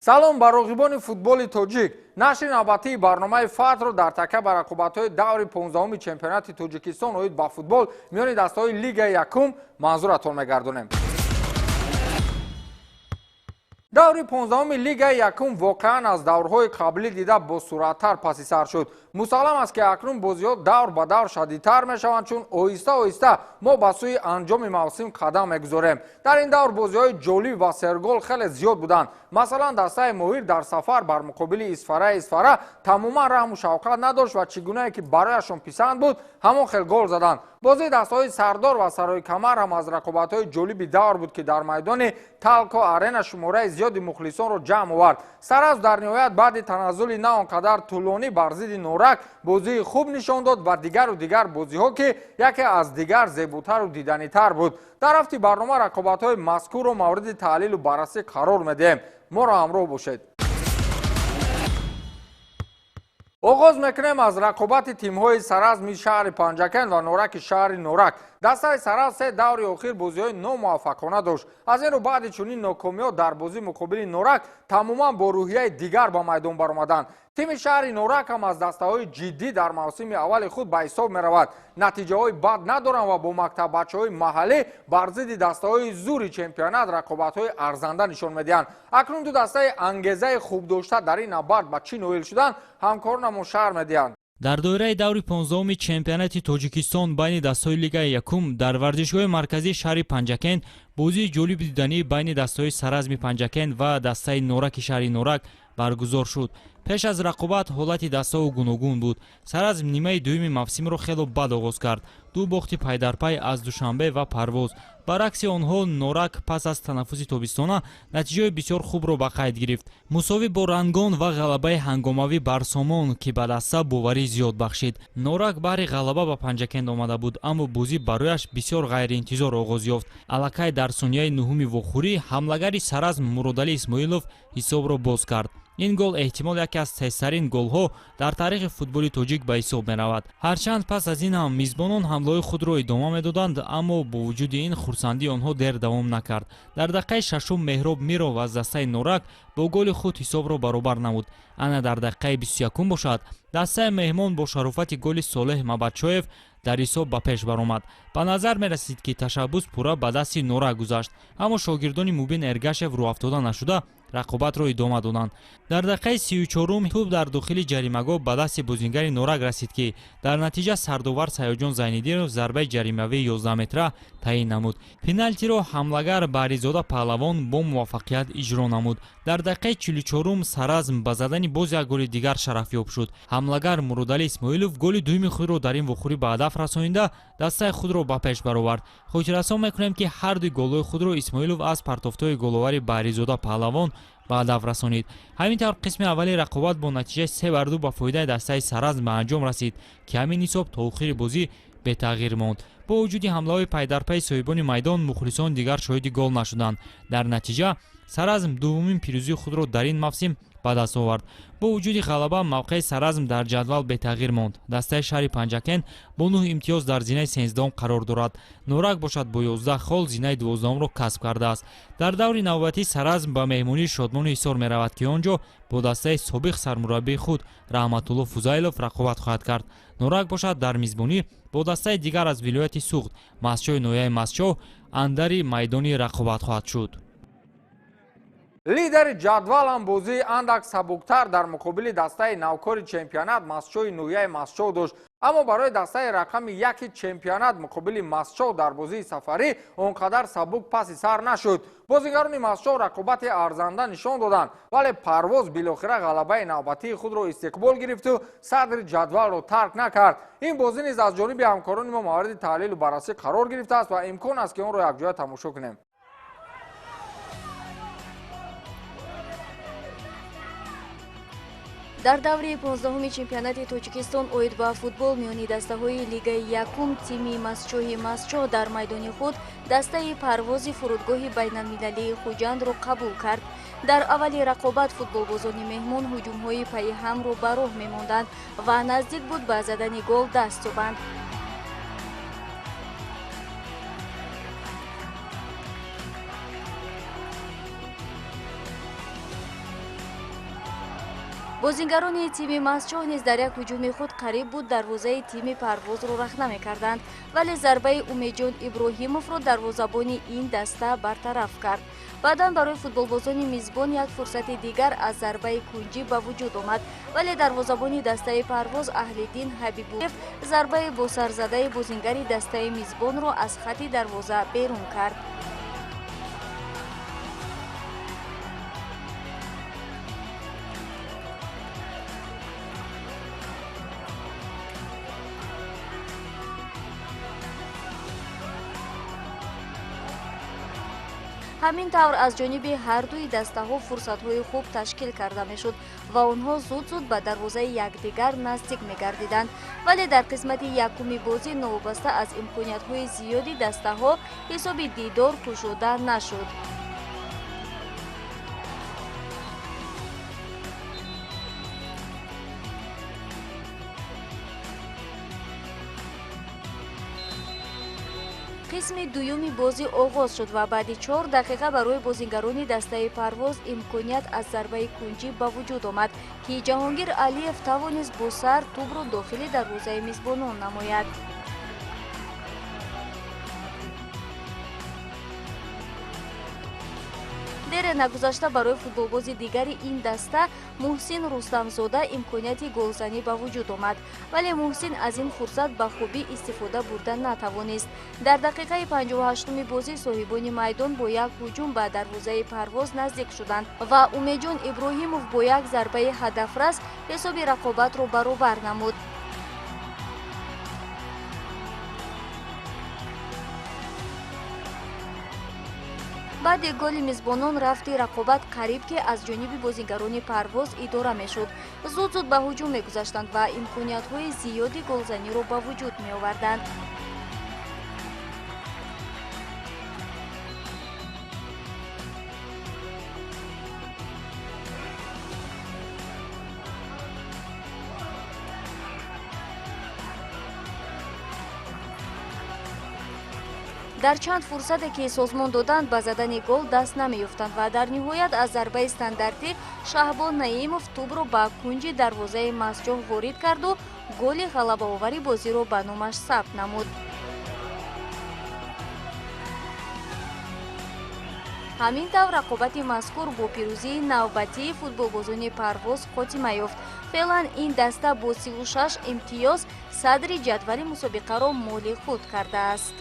салом ба роғибони футболи тоҷик. нашри навбатии барномаи фатрро дар такя ба рақобатҳои даври 15-уми чемпионати тоҷикистон оид ба футбол миёни дастаҳои лигаи якум манзуратон мегардонем. даври 15-уми лигаи якум воқеан аз даврҳои қаблӣ дида босуръаттар паси сар шуд. мусаллам аст ки акнун бозиҳо давр ба давр шадидтар мешаванд, чун оҳиста оҳиста мо ба сӯи анҷоми мавсим қадам мегузорем. дар ин давр бозиҳои ҷолиб ва сергол хеле зиёд буданд. масалан дастаи моҳир дар сафар бар муқобили исфара тамоман раҳму шавқат надошт ва чӣ гунае ки барояшон писанд буд ҳамон хел гол заданд. бозии дастаҳои сардор ва сарои камар ҳам аз рақобатҳои ҷолиби давр буд ки дар майдони талко арена шумораи зиёди мухлисонро ҷамъ овард. сараф дар ниҳоят баъди таназзули на он қадар тӯлонӣ бар зидди норак бозии хуб нишон дод ва дигару дигар бозиҳо ки яке аз дигар зебутару диданитар буд. дар ҳафти барнома рақобатҳои мазкурро мавриди таҳлилу баррасӣ қарор медиҳем. моро ҳамроҳ бошед. оғоз мекунем аз рақобати тимҳои саразми шаҳри панҷакент ва нораки шаҳри норак. дастаи сараз се даври охир бозиҳои номуваффақона дошт. аз ин рӯ баъди чунин нокомиҳо дар бозии муқобили норак тамоман бо рӯҳияи дигар ба майдон баромаданд. тими шаҳри норак ҳам аз дастаҳои ҷиддӣ дар мавсими аввали худ ба ҳисоб меравад. натиҷаҳои бад надоранд ва бо мактаббачаҳои маҳаллӣ бар зидди дастаҳои зури чемпионат рақобатҳои арзанда нишон медиҳанд. акнун ду дастаи ангезаи хубдошта дар ин набард ба чӣ ноил шуданд ҳамкоронамон шаҳр медиҳанд. дар доираи даври 15-уми чемпионати тоҷикистон байни дастаҳои лигаи якум дар варзишгоҳи марказии шаҳри панҷакент бозии ҷолиби диданӣ байни дастаҳои саразми панҷакент ва дастаи нораки шаҳри норак баргузор шуд. пеш аз рақобат ҳолати дастаҳо гуногун буд. саразм нимаи дуюми мавсимро хело бад оғоз кард. ду бохти пайдарпай аз душанбе ва парвоз. баръакси онҳо норак пас аз танаффуси тобистона натиҷаи бисёр хубро ба қайд гирифт. мусовӣ бо рангон ва ғалабаи ҳангомавӣ бар сомон ки ба даста боварӣ зиёд бахшид. норак баҳри ғалаба ба панҷакент омада буд, аммо бозӣ барояш бисёр ғайриинтизор оғоз ёфт. аллакай дар сонияи нуҳуми вохӯрӣ ҳамлагари саразм муродалӣ исмоилов ҳисобро боз кард. ин гол эҳтимол яке аз тезтарин голҳо дар таърихи футболи тоҷик ба ҳисоб меравад. ҳарчанд пас аз ин ҳам мизбонон ҳамлаҳои худро идома медоданд, аммо бо вуҷуди ин хурсандии онҳо дер давом накард. дар дақиқаи шашум меҳроб миров аз дастаи норак бо голи худ ҳисобро баробар намуд. ана дар дақиқаи 21 бошад, дастаи меҳмон бо шарофати голи солеҳ мабадшоев дар ҳисоб ба пеш баромад. ба назар мерасид ки ташаббус пурра ба дасти норак гузашт, аммо шогирдони мубин эргашев рӯафтода нашуда рақобатро идома доданд. дар дақиқаи 34 туп дар дохили ҷаримагоҳ ба дасти бозингари норак расид ки дар натиҷа сардовар саёҷон зайниддинов зарбаи ҷаримавии 11 метра таъин намуд. пеналтиро ҳамлагар баҳризода паҳлавон бо муваффақият иҷро намуд. дар дақиқаи 44 саразм ба задани боз як голи дигар шарафёб шуд. ҳамлагар муродалӣ исмоилов голи дуюми худро дар ин вохӯрӣ ба ҳадаф расонида дастаи худро ба пеш баровард. хотиррасон мекунем ки ҳарду голҳои худро исмоилов аз партофтои головари баҳризода паҳлавон ба ҳадаф расонид. ҳамин тавр қисми аввали рақобат бо натиҷаи 3-2 ба фоидаи дастаи саразм ба анҷом расид ки ҳамин ҳисоб то охири бозӣ бетағйир монд. бо вуҷуди ҳамлаҳои пайдарпай соҳибони майдон мухлисон дигар шоҳиди гол нашуданд. дар натиҷа саразм дуввумин пирӯзии худро дар ин мавсим ба даст овард. бо вуҷуди ғалаба мавқеи саразм дар ҷадвал бетағйир монд. дастаи шаҳри панҷакент бо 9 имтиёз дар зинаи 13 қарор дорад. норак бошад бо 11 хол зинаи 12-ро касб кардааст. дар даври навбатӣ саразм ба меҳмонии шодмону ҳисор меравад ки он ҷо бо дастаи собиқ сармураббии худ раҳматулло фузайлов рақобат хоҳад кард. норак бошад дар мизбонӣ бо дастаи дигар аз вилояти суғд масчои ноҳияи масчоҳ андари майдони рақобат хоҳад шуд. лидери ҷадвал ҳам бозии андак сабуктар дар муқобили дастаи навкори чемпионат масчои ноҳияи масчоҳ дошт. аммо барои дастаи рақами 1 чемпионат муқобили масчоҳ дар бозии сафарӣ он қадар сабук паси сар нашуд. бозигарони масчоҳ рақобати арзанда нишон доданд, вале парвоз билохира ғалабаи навбатии худро истиқбол гирифту садри ҷадвалро тарк накард. ин бозӣ низ аз ҷониби ҳамкорони мо мавриди таҳлилу баррасӣ қарор гирифтааст ва имкон аст ки онро якҷоя тамошо кунем. дар даври 15-уми чемпионати тоҷикистон оид ба футбол миёни дастаҳои лигаи якум тими масчоҳи масчоҳ дар майдони худ дастаи парвози фурудгоҳи байналмилалии хуҷандро қабул кард. дар аввали рақобат футболбозони меҳмон ҳуҷумҳои пайҳамро ба роҳ мемонданд ва наздик буд ба задани гол даст ёбанд. бозингарони тими Масчоҳ низ дар як ҳуҷуми худ қариб буд дарвозаи тими Парвозро рахна мекарданд, вале зарбаи Умедҷон Иброҳимовро дарвозабони ин даста бартараф кард. баъдан барои футболбозони мизбон як фурсати дигар аз зарбаи кунҷӣ ба вуҷуд омад, вале дарвозабони дастаи Парвоз Аҳлиддин Ҳабибуллоев зарбаи босарзадаи бозингари дастаи мизбонро аз хати дарвоза берун кард. ҳамин тавр аз ҷониби ҳардуи дастаҳо фурсатҳои хуб ташкил карда мешуд ва онҳо зуд ба дарвозаи якдигар наздик мегардиданд, вале дар қисмати якуми бозӣ новобаста аз имкониятҳои зиёди дастаҳо ҳисоби дидор кушода нашуд. қисми дуюми бозӣ оғоз шуд ва баъди 4 дақиқа барои бозингарони дастаи Парвоз имконият аз зарбаи кунҷӣ ба вуҷуд омад, ки Ҷаҳонгир Алиев тавонист бо сар тӯбро дохили дарвозаи мизбонон намояд. дере нагузашта барои футболбози дигари ин даста Муҳсин Рустамзода имконияти голзанӣ ба вуҷуд омад, вале Муҳсин аз ин фурсат ба хубӣ истифода бурда натавонист. дар дақиқаи 58-уми бозӣ соҳибони майдон бо як ҳуҷум ба дарвозаи Парвоз наздик шуданд ва Умедҷон Иброҳимов бо як зарбаи ҳадафрас ҳисоби рақобатро баробар намуд. баъди голи мизбонон рафти рақобат қариб ки аз ҷониби бозингарони Парвоз идора мешуд, зуд ба ҳуҷум мегузаштанд ва имкониятҳои зиёди голзаниро ба вуҷуд меоварданд. дар чанд фурсате ки созмон доданд ба задани гол даст намеёфтанд ва дар ниҳоят аз зарбаи стандартӣ Шаҳбон Наимов тӯбро ба кунҷи дарвозаи Масҷоҳ ворид карду голи ғалабаовари бозиро ба номаш сабт намуд. ҳамин тавр рақобати мазкур бо пирӯзии навбатии футболбозони Парвоз хотима ёфт. феълан ин даста бо 36 имтиёз садри ҷадвали мусобиқаро моли худ кардааст.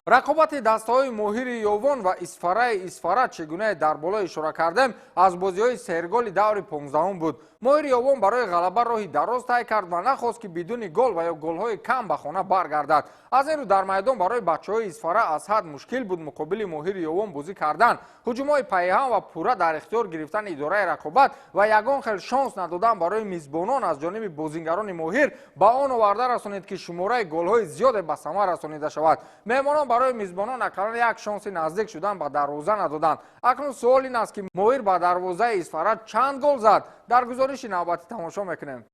рақобати дастаҳои моҳири Ёвон ва Исфара чӣ гуна дар боло ишора кардем аз бозиҳои серголи даври 15 буд. моҳири Ёвон барои ғалаба роҳи дароз тай кард ва нахост ки бидуни гол ва ё голҳои кам ба хона баргардад. аз ин рӯ дар майдон барои бачаҳои Исфара аз ҳад мушкил буд муқобили моҳири Ёвон бозӣ кардан. ҳуҷумҳои пайҳам ва пурра дар ихтиёр гирифтани идораи рақобат ва ягон хел шонс надодан барои мизбонон аз ҷониби бозингарони моҳир ба он оварда расонид ки шумораи голҳои зиёде ба самар расонида шавад. меҳмонон барои мизбонон акаллан як шонси наздик шудан ба дарвоза надоданд. акнун суол ин аст ки моҳир ба дарвозаи Исфара чанд гол зад? дар гузориши навбатӣ тамошо мекунем.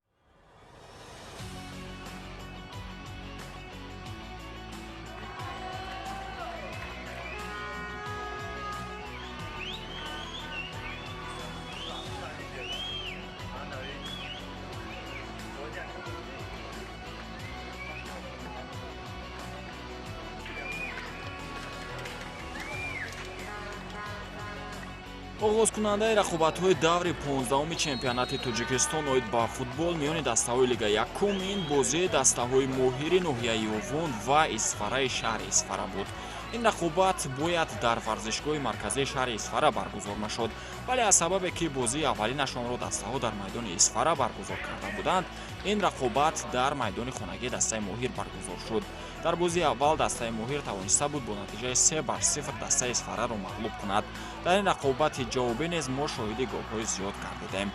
оғозкунандаи рақобатҳои даври 15-уми чемпионати Тоҷикистон оид ба футбол миёни дастаҳои Лигаи Якум ин бозии дастаҳои моҳири ноҳияи Ёвон ва Исфараи шаҳри Исфара буд. ин рақобат бояд дар варзишгоҳи марказии шаҳри Исфара баргузор мешуд, вале аз сабабе ки бозии аввалинашонро дастаҳо дар майдони Исфара баргузор карда буданд, ин рақобат дар майдони хонагии дастаи моҳир баргузор шуд. дар бозии аввал дастаи моҳир тавониста буд бо натиҷаи 3-0 дастаи Исфараро мағлуб кунад. дар ин рақобати ҷавобӣ низ мо шоҳиди голҳои зиёд гардидем.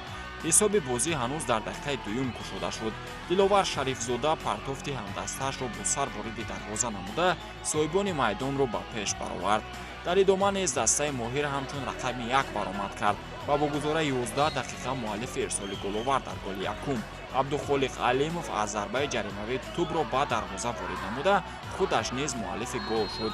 ҳисоби бозӣ ҳанӯз дар дақиқаи дуюм кушода шуд. диловар Шарифзода партофти ҳамдастаашро бо сар вориди дарвоза намуда соҳибони майдонро ба пеш баровард. дар идома низ дастаи моҳир ҳамчун рақами 1 баромад кард ва бо гузораи 11 дақиқа муаллифи ирсоли головар дар голи якум Абдухолиқ Алимов аз зарбаи ҷаримавӣ тӯбро ба дарвоза ворид намуда худаш низ муаллифи гол шуд.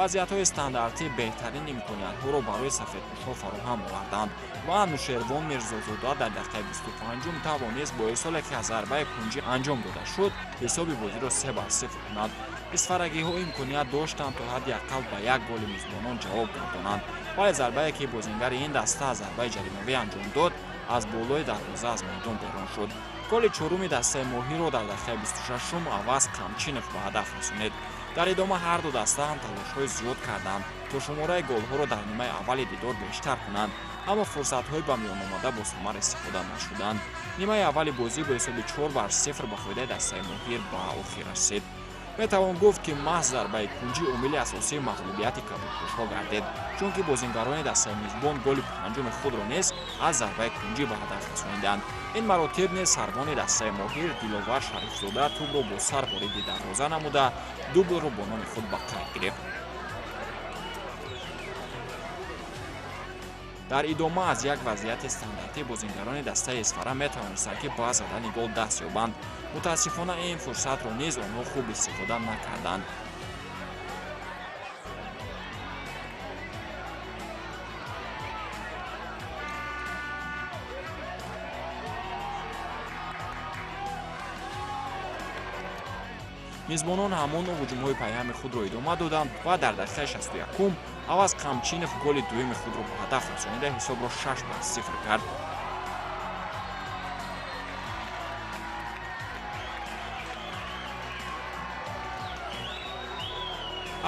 вазъиятҳои стандартӣ беҳтарин имкониятҳоро барои сафедпӯшҳо фароҳам оварданд ва Нушервон Мирзозода дар дақиқаи 25-ум тавонист бо эҳсоле ки аз зарбаи кунҷӣ анҷом дода шуд ҳисоби бозиро 3-0 кунад. Исфарагиҳо имконият доштанд то ҳадди аққал ба як голи мизбонон ҷавоб гардонанд, вале зарбае ки бозингари ин даста аз зарбаи ҷаримавӣ анҷом дод аз болои дарвоза аз майдон берун шуд. голи чоруми дастаи моҳиро дар дақиқаи 26-ум Аваз Камчинов ба ҳадаф расонид. дар идома ҳар ду даста ҳам талошҳои зиёд карданд то шумораи голҳоро дар нимаи аввали дидор бештар кунанд, аммо фурсатҳои ба миён омада бо самар истифода нашуданд. нимаи аввали бозӣ бо ҳисоби 4-0 ба фоидаи дастаи моҳир ба охир расид. метавон гуфт ки маҳз зарбаи кунҷӣ омили асосии мағлубияти кабудпӯшҳо гардид, чунки бозингарони дастаи мизбон голи панҷуми худро низ аз зарбаи кунҷӣ ба ҳадаф расониданд. ин маротиб низ сарвони дастаи моҳир Диловар Шарифзода тӯбро бо сар вориди дарвоза намуда дублро бо номи худ ба қайд гирифт. дар идома аз як вазъияти стандартӣ бозингарони дастаи Исфара метавонистанд ки ба задани гол даст ёбанд. мутаассифона ин фурсатро низ онҳо хуб истифода накарданд. мизбонон ҳамон ҳуҷумҳои пайҳами худро идома доданд ва дар дақиқаи 61-ум Аваз Камчинов голи дуюми худро ба ҳадаф расонида ҳисобро 6-0 кард.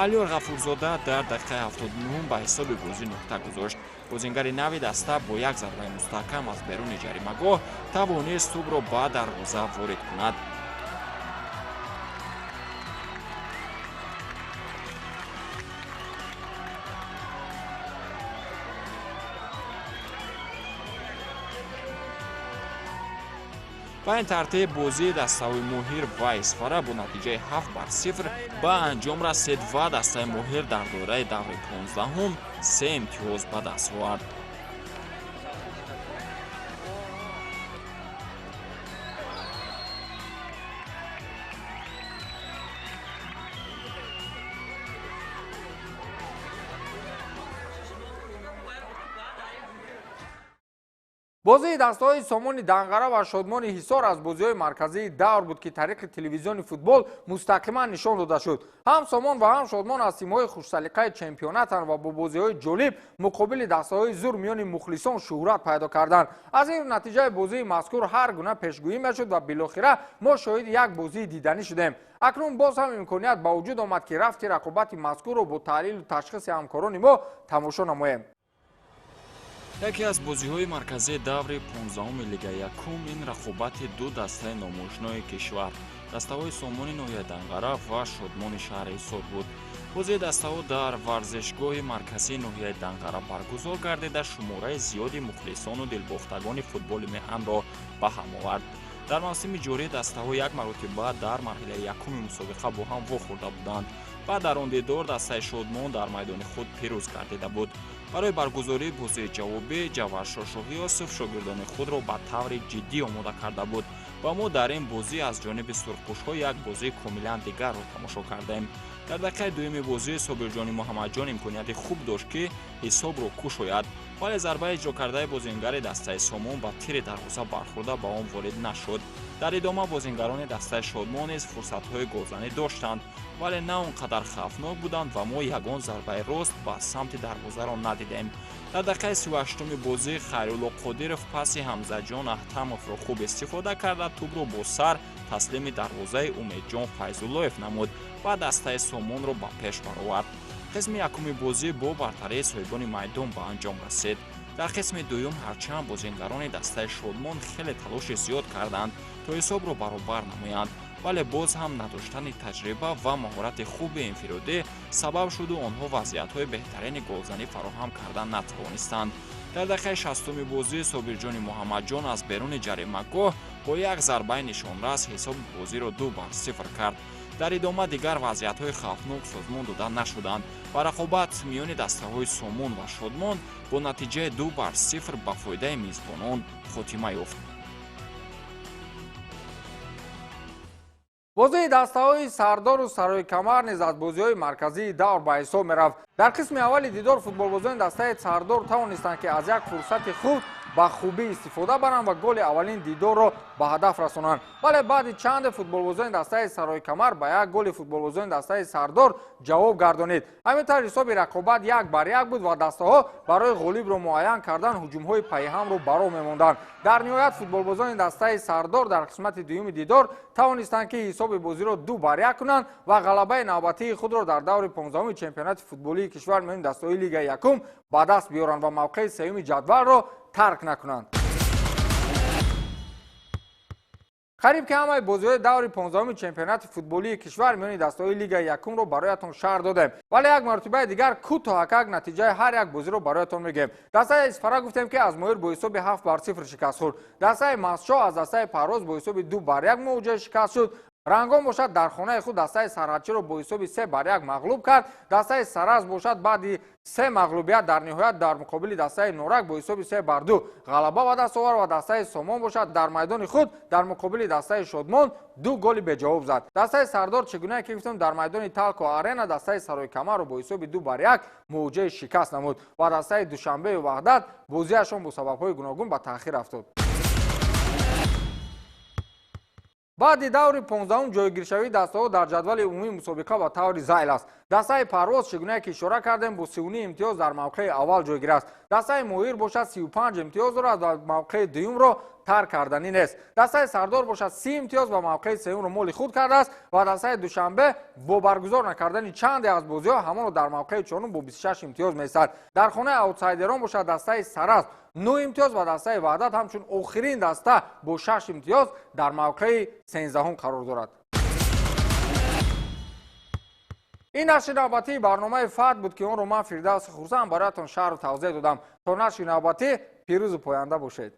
алиёр ғафурзода дар дақиқаи 79-ум ба ҳисоби бозӣ нуқта гузошт. бозингари нави даста бо як зарбаи мустаҳкам аз беруни ҷаримагоҳ тавонист тӯбро ба дарвоза ворид кунад. ба ин тартиб бозии дастаҳои моҳир ва Исфара бо натиҷаи 7-0 ба анҷом расид ва дастаи моҳир дар доираи даври 15-ум 3 имтиёз ба даст овард. бозии дастаҳои Сомони Данғара ва Шодмони Ҳисор аз бозиҳои марказии давр буд ки тариқи телевизиони футбол мустақиман нишон дода шуд. ҳам Сомон ва ҳам Шодмон аз тимҳои хушсалиқаи чемпионатанд ва бо бозиҳои ҷолиб муқобили дастаҳои зур миёни мухлисон шӯҳрат пайдо карданд. аз ин натиҷаи бозии мазкур ҳар гуна пешгӯӣ мешуд ва билохира мо шоҳиди як бозии диданӣ шудем. акнун боз ҳам имконият ба вуҷуд омад ки рафти рақобати мазкурро бо таҳлилу ташхиси ҳамкорони мо тамошо намоем. яке аз бозиҳои марказии даври 15-уми Лигаи Якум ин рақобати ду дастаи номошнои кишвар, дастаҳои Сомони ноҳияи Данғара ва Шодмони шаҳри Ҳисор буд. бозии дастаҳо дар варзишгоҳи марказии ноҳияи Данғара баргузор гардида шумораи зиёди мухлисону дилбохтагони футболи меҳанро ба ҳам овард. дар мавсими ҷорӣ дастаҳо як маротиба дар марҳилаи якуми мусобиқа бо ҳам вохӯрда буданд ва дар он дидор дастаи Шодмон дар майдони худ пирӯз гардида буд. барои баргузории бозии ҷавобӣ Ҷаваршошоҳӣ Йосиф шогирдони худро ба таври ҷиддӣ омода карда буд ва мо дар ин бозӣ аз ҷониби сурхпӯшҳо як бозии комилан дигарро тамошо кардем. дар дақиқаи дуюми бозӣ Собирҷони Муҳаммадҷон имконияти хуб дошт ки ҳисобро кушояд, вале зарбаи иҷро кардаи бозингари дастаи Сомон ба тири дарвоза бархӯрда ба он ворид нашуд. дар идома бозингарони дастаи Шодмон низ фурсатҳои голзанӣ доштанд, вале на он қадар хавфнок буданд ва мо ягон зарбаи рост ба самти дарвозаро надидем. дар дақиқаи 38-уми бозӣ Хайрулло Қодиров паси Ҳамзаҷон Аҳтамовро хуб истифода карда тӯбро бо сар таслими дарвозаи Умедҷон Файзуллоев намуд ва дастаи Сомонро ба пеш баровард. қисми якуми бозӣ бо бартарии соҳибони майдон ба анҷом расид. дар қисми дуюм ҳарчанд бозингарони дастаи Шодмон хеле талоши зиёд карданд то ҳисобро баробар намоянд, вале боз ҳам надоштани таҷриба ва маҳорати хуби инфиродӣ сабаб шуду онҳо вазъиятҳои беҳтарини голзанӣ фароҳам карда натавонистанд. дар дақиқаи 60-уми бозӣ Собирҷони Муҳаммадҷон аз беруни ҷаримагоҳ бо як зарбаи нишонрас ҳисоби бозиро 2-0 кард. дар идома дигар вазъиятҳои хавфнок созмон дода нашуданд ва рақобат миёни дастаҳои Сомон ва Шодмон бо натиҷаи 2-0 ба фоидаи мизбонон хотима ёфт. бозии дастаҳои сардору сарои камар низ аз бозиҳои марказии давр ба ҳисоб мерафт. Дар қисми аввали дидор футболбозони дастаи сардор тавонистанд ки аз як фурсати худ ба хубӣ истифода баранд ва голи аввалин дидорро ба ҳадаф расонанд. Вале баъди чанде футболбозони дастаи сарои камар ба як голи футболбозони дастаи сардор ҷавоб гардонид. ҳамин тавр ҳисоби рақобат 1-1 буд ва дастаҳо барои ғолибро муайян кардан ҳуҷумҳои пайҳамро баро мемонданд. дар ниҳоят футболбозони дастаи сардор дар қисмати дуюми дидор тавонистанд ки ҳисоби бозиро 2-1 кунанд ва ғалабаи навбатии худро дар даври 15-уми чемпионати футболии кишвар миёни дастаҳои лигаи якум ба даст биёранд ва мавқеи сеюми ҷадвалро тарк накунанд. қариб ки ҳамаи бозиҳои даври 15-уми чемпионати футболии кишвар миёни дастаҳои лигаи якумро бароятон шаҳр додем, вале як мартибаи дигар кӯтоҳакак натиҷаи ҳар як бозиро бароятон мегӯем. дастаи Исфара гуфтем ки аз Моҳир бо ҳисоби 7-0 шикаст хӯрд. дастаи Масчо аз дастаи Парвоз бо ҳисоби 2-1 мувоҷиҳ шикаст шуд. рангон бошад дар хонаи худ дастаи Сарҳадчиро бо ҳисоби 3-1 мағлуб кард. дастаи Сараз бошад баъди 3 мағлубият дар ниҳоят дар муқобили дастаи Норак бо ҳисоби 3-2 ғалаба ба даст овард ва дастаи Сомон бошад дар майдони худ дар муқобили дастаи Шодмон 2 голи беҷавоб зад. дастаи Сардор чигунае ки гуфтем дар майдони Талко Арена дастаи Сарои Камарро бо ҳисоби 2-1 мувоҷиҳи шикаст намуд ва дастаи Душанбеи Ваҳдат бозиашон бо сабабҳои гуногун ба таъхир афтод. баъди даври 15-ум ҷойгиршавии дастаҳо дар ҷадвали умумии мусобиқа ба таври зайл аст. дастаи Парвоз чигунае ки ишора кардем бо 39 имтиёз дар мавқеи аввал ҷойгир аст. дастаи Моҳир бошад 35 имтиёз дорад ва мавқеи дуюмро тарк карданӣ нест. дастаи Сардор бошад 30 имтиёз ва мавқеи сеюмро моли худ кардааст ва дастаи Душанбе бо баргузор накардани чанде аз бозиҳо ҳамонро дар мавқеи чорум бо 26 имтиёз меистад. дар хонаи аутсайдерон бошад дастаи Сараз 9 имтиёз ва дастаи Ваҳдат ҳамчун охирин даста бо 6 имтиёз дар мавқеи 13-ум қарор дорад. ин нашри навбатии барномаи Фат буд ки онро ман Фирдавси Хурсанд бароятон шаҳру тавзеҳ додам. то нашри навбатӣ пирӯзу поянда бошед.